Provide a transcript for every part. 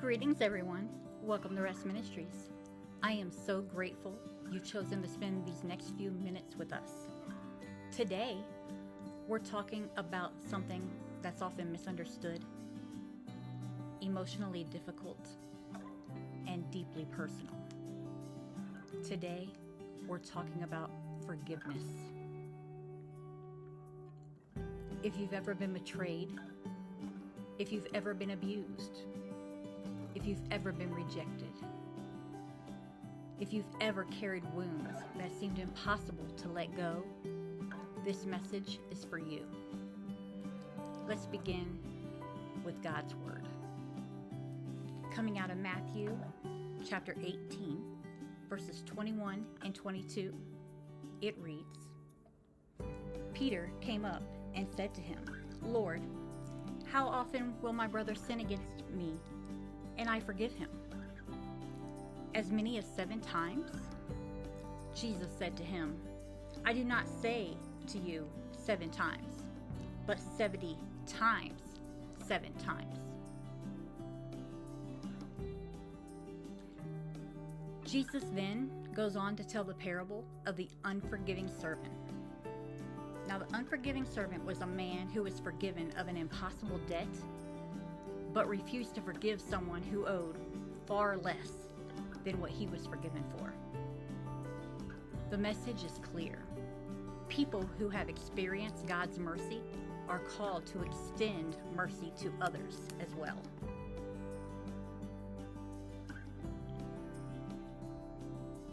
Greetings, everyone. Welcome to REST Ministries. I am so grateful you've chosen to spend these next few minutes with us. Today, we're talking about something that's often misunderstood, emotionally difficult, and deeply personal. Today, we're talking about forgiveness. If you've ever been betrayed, if you've ever been abused, if you've ever been rejected, if you've ever carried wounds that seemed impossible to let go, this message is for you. Let's begin with God's Word. Coming out of Matthew chapter 18, verses 21 and 22, it reads, Peter came up and said to him, Lord, how often will my brother sin against me, and I forgive him? As many as 7 times? Jesus said to him, I do not say to you 7 times, but 70 times 7 times. Jesus then goes on to tell the parable of the unforgiving servant. Now, the unforgiving servant was a man who was forgiven of an impossible debt, but refused to forgive someone who owed far less than what he was forgiven for. The message is clear. People who have experienced God's mercy are called to extend mercy to others as well.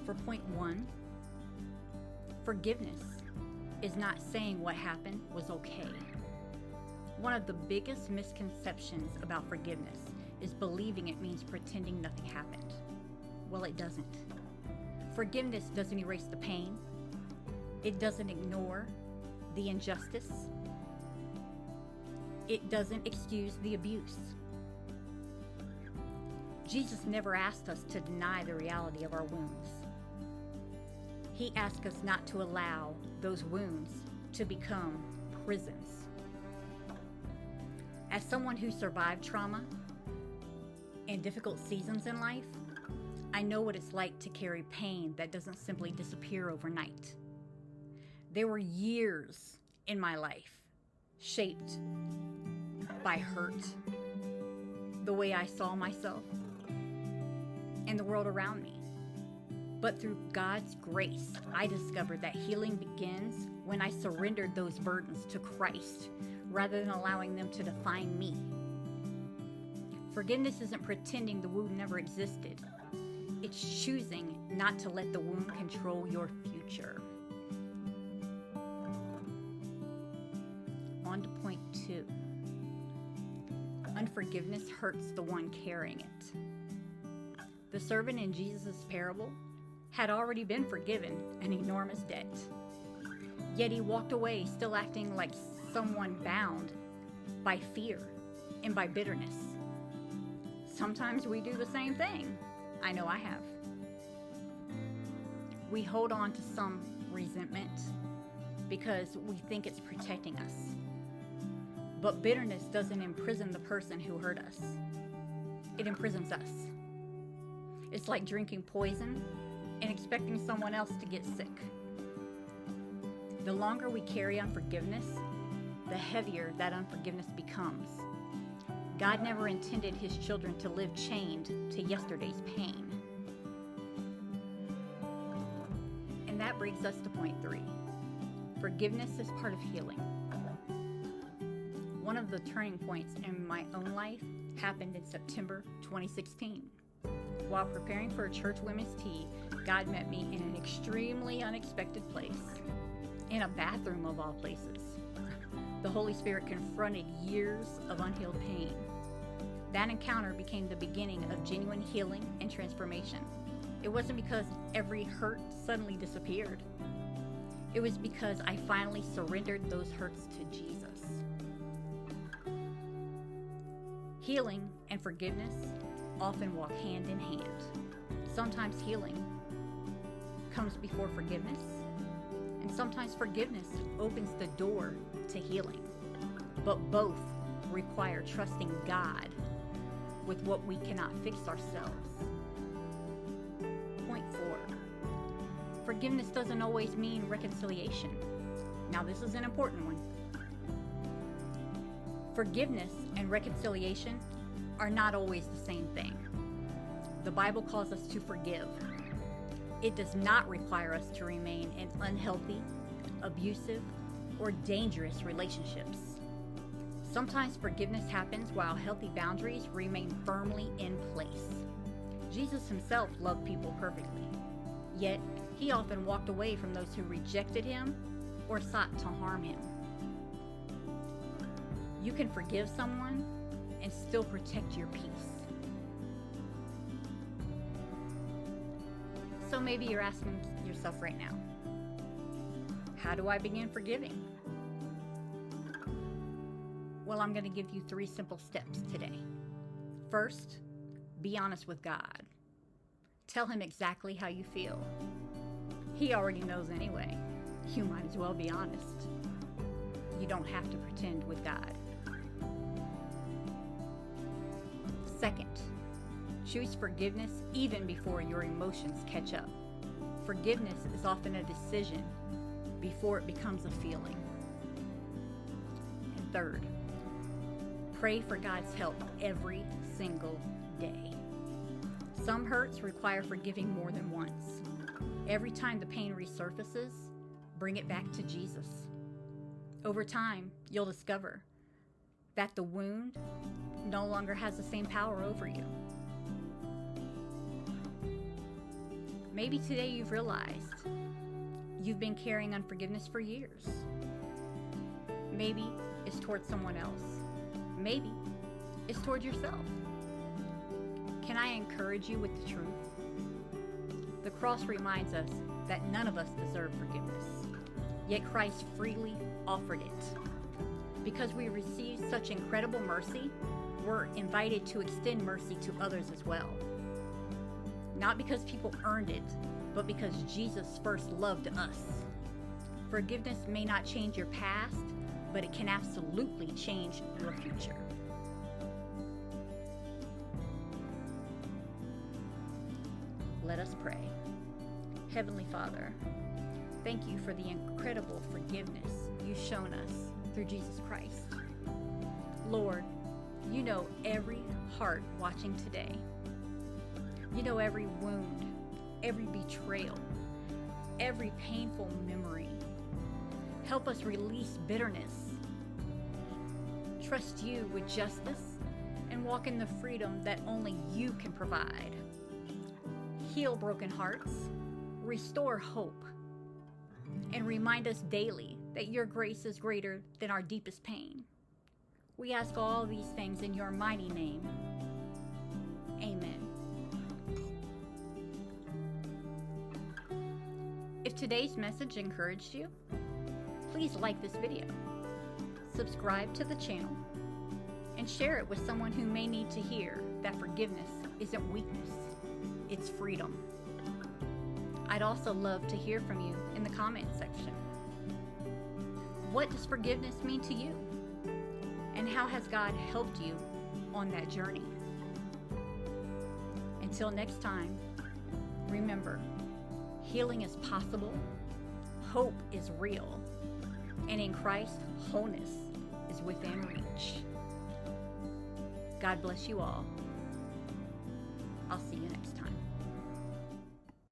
For point 1, forgiveness is not saying what happened was okay. One of the biggest misconceptions about forgiveness is believing it means pretending nothing happened. Well, it doesn't. Forgiveness doesn't erase the pain. It doesn't ignore the injustice. It doesn't excuse the abuse. Jesus never asked us to deny the reality of our wounds. He asked us not to allow those wounds to become prisons. As someone who survived trauma and difficult seasons in life, I know what it's like to carry pain that doesn't simply disappear overnight. There were years in my life shaped by hurt, the way I saw myself, and the world around me. But through God's grace, I discovered that healing begins when I surrendered those burdens to Christ rather than allowing them to define me. Forgiveness isn't pretending the wound never existed. It's choosing not to let the wound control your future. On to point 2. Unforgiveness hurts the one carrying it. The servant in Jesus' parable had already been forgiven an enormous debt. Yet he walked away still acting like someone bound by fear and by bitterness. Sometimes we do the same thing. I know I have. We hold on to some resentment because we think it's protecting us. But bitterness doesn't imprison the person who hurt us. It imprisons us. It's like drinking poison and expecting someone else to get sick. The longer we carry unforgiveness, the heavier that unforgiveness becomes. God never intended his children to live chained to yesterday's pain. And that brings us to point 3. Forgiveness is part of healing. One of the turning points in my own life happened in September 2016. While preparing for a church women's tea, God met me in an extremely unexpected place, in a bathroom of all places. The Holy Spirit confronted years of unhealed pain. That encounter became the beginning of genuine healing and transformation. It wasn't because every hurt suddenly disappeared. It was because I finally surrendered those hurts to Jesus. Healing and forgiveness often walk hand in hand. Sometimes healing comes before forgiveness, and sometimes forgiveness opens the door to healing. But both require trusting God with what we cannot fix ourselves. Point 4. Forgiveness doesn't always mean reconciliation. Now, this is an important one. Forgiveness and reconciliation are not always the same thing. The Bible calls us to forgive. It does not require us to remain in unhealthy, abusive, or dangerous relationships. Sometimes forgiveness happens while healthy boundaries remain firmly in place. Jesus himself loved people perfectly, yet he often walked away from those who rejected him or sought to harm him. You can forgive someone and still protect your peace. So maybe you're asking yourself right now, how do I begin forgiving? Well, I'm going to give you 3 simple steps today. First, be honest with God. Tell him exactly how you feel. He already knows anyway. You might as well be honest. You don't have to pretend with God. Second, choose forgiveness even before your emotions catch up. Forgiveness is often a decision before it becomes a feeling. And third, pray for God's help every single day. Some hurts require forgiving more than once. Every time the pain resurfaces, bring it back to Jesus. Over time, you'll discover that the wound no longer has the same power over you. Maybe today you've realized you've been carrying unforgiveness for years. Maybe it's towards someone else. Maybe it's toward yourself. Can I encourage you with the truth? The cross reminds us that none of us deserve forgiveness, yet Christ freely offered it. Because we received such incredible mercy, we're invited to extend mercy to others as well. Not because people earned it, but because Jesus first loved us. Forgiveness may not change your past, but it can absolutely change your future. Let us pray. Heavenly Father, thank you for the incredible forgiveness you've shown us through Jesus Christ. Lord, you know every heart watching today. You know every wound, every betrayal, every painful memory. Help us release bitterness, trust you with justice, and walk in the freedom that only you can provide. Heal broken hearts, restore hope, and remind us daily that your grace is greater than our deepest pain. We ask all these things in your mighty name. Amen. If today's message encouraged you, please like this video, subscribe to the channel, and share it with someone who may need to hear that forgiveness isn't weakness, it's freedom. I'd also love to hear from you in the comment section. What does forgiveness mean to you? And how has God helped you on that journey? Until next time, remember, healing is possible, hope is real, and in Christ, wholeness is within reach. God bless you all.